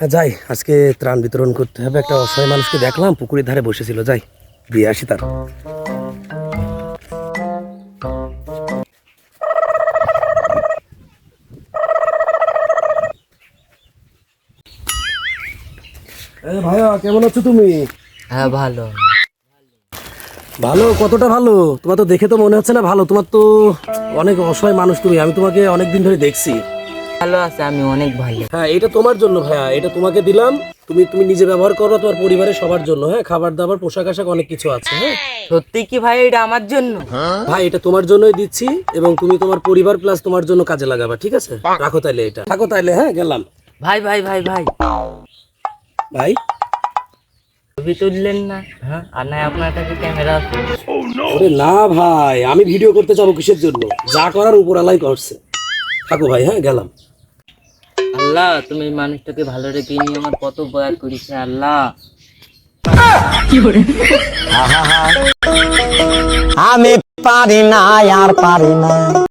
যাই, আজকে ত্রাণ বিতরণ করতে হবে। একটা অসহায় মানুষকে দেখলাম পুকুরের ধারে বসেছিল, যাই দিয়ে আসি তার। ভাইয়া, কেমন আছো তুমি? হ্যাঁ ভালো। ভালো? কতটা ভালো? তোমার তো দেখে তো মনে হচ্ছে না ভালো। তোমার তো অনেক অসহায় মানুষ তুমি, আমি তোমাকে অনেকদিন ধরে দেখছি। ভালো আছে, আমি অনেক ভালো। হ্যাঁ, এটা তোমার জন্য ভাইয়া, এটা তোমাকে দিলাম। তুমি তুমি নিজে ব্যবহার করো, তোমার পরিবারের সবার জন্য। হ্যাঁ, খাবার দাবার পোশাক আশাক অনেক কিছু আছে। হ্যাঁ সত্যি কি ভাই, এটা আমার জন্য? ভাই, এটা তোমার জন্যই দিচ্ছি এবং তুমি তোমার পরিবার প্লাস তোমার জন্য কাজে লাগাবা, ঠিক আছে? রাখো তাইলে, এটা থাকো তাইলে। হ্যাঁ, গেলাম। ভাই ভাই ভাই ভাই, ভাই, ছবি তুললেন না? হ্যাঁ, আর নাই আপনার কাছে ক্যামেরা আছে? ওরে না ভাই, আমি ভিডিও করতে যাবো কিসের জন্য? যা করার উপর আলাই করছে। থাকো ভাই, হ্যাঁ গেলাম। আল্লাহ, তুমি এই মানুষটাকে ভালো রেখে নিয়ে আমার কত উপকার করেছে আল্লাহ। আমি পারি না আর পারি না।